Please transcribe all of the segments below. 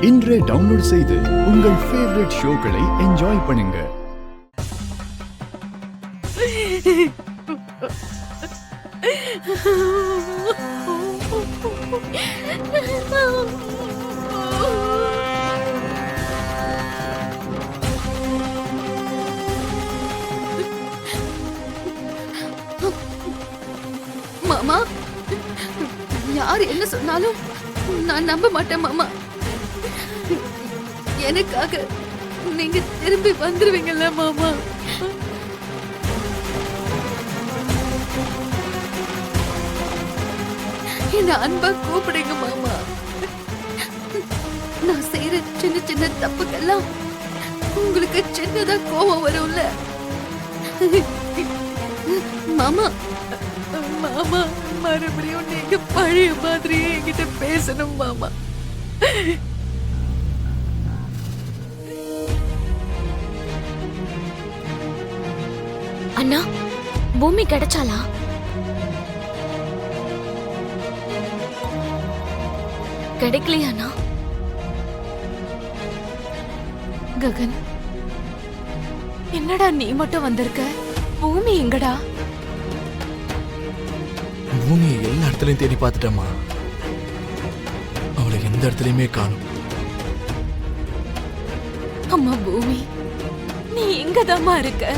இன்றே டவுன்லோட் செய்து உங்கள் ஃபேவரட் ஷோக்களை என்ஜாய் பண்ணுங்க. மாமா, யார் என்ன சொன்னாலும் நான் நம்ப மாட்டேன் மாமா. எனக்காக நீங்க திரும்பி வந்துருவீங்கல்ல மாமா? என்ன அன்பா கூப்பிடுங்க மாமா. நான் செய்யற சின்ன சின்ன தப்புக்கெல்லாம் உங்களுக்கு சின்னதா கோபம் வரும்ல மாமா. மாமா, மறுபடியும் நீங்க பழைய மாதிரியே என்கிட்ட பேசணும் மாமா. அண்ணா, பூமி கிடைச்சாலா? கிடைக்கலையாண்ணா? ககன், என்னடா நீ மட்டும் வந்திருக்க? பூமி எங்கடா? பூமியை எல்லா இடத்துலயும் தேடி பார்த்துட்டேம்மா. அவளை எந்த இடத்துலயுமே காணும். அம்மா பூமி, நீ எங்கதாம்மா இருக்க?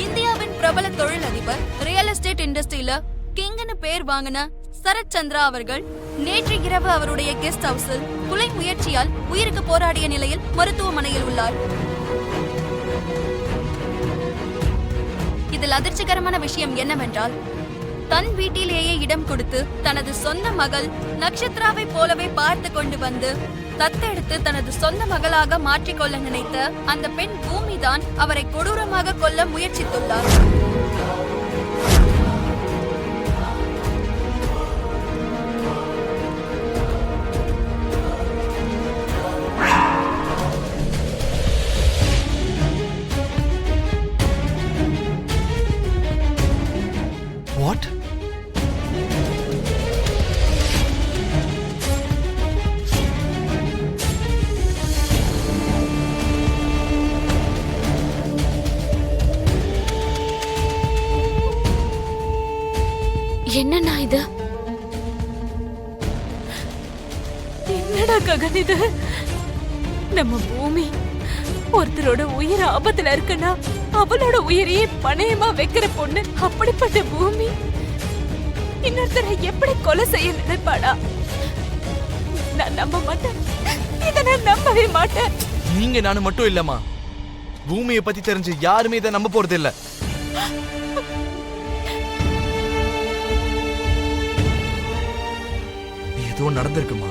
இந்தியாவின் பிரபல தொழிலதிபர், ரியல் எஸ்டேட் இண்டஸ்ட்ரியில கிங்னு பேர் வாங்கின சரத் சந்திரா அவர்கள் நேற்று இரவு அவருடைய கெஸ்ட் ஹவுஸில் கொலை முயற்சியால் உயிருக்கு போராடிய நிலையில் மருத்துவமனையில் உள்ளார். இதில் அதிர்ச்சிகரமான விஷயம் என்னவென்றால், தன் வீட்டிலேயே இடம் கொடுத்து தனது சொந்த மகள் நட்சத்திராவை போலவே பார்த்து கொண்டு வந்து தத்தெடுத்து தனது சொந்த மகளாக மாற்றிக்கொள்ள நினைத்த அந்த பெண் பூமிதான் அவரை கொடூரமாக கொல்ல முயற்சித்துள்ளார். வாட்? என்னண்ணா இது? என்னடா ககன் இது? நம்ம பூமி ஒருத்தரோட உயிர் ஆபத்துல இருக்குன்னா அவளோட உயிரையே பணயமா வைக்கிற பொண்ணு. அப்படிப்பட்ட பூமி இன்னொருத்தரை எப்படி கொலை செய்ய நினைப்பாடா? நான் நம்ப மாட்டேன். இதை நான் நம்பவே மாட்டேன். நீங்க நானு மட்டும் இல்லம்மா, பூமியை பத்தி தெரிஞ்சு யாருமே இதை நம்ப போறது இல்ல. ஏதோ நடந்திருக்குமா?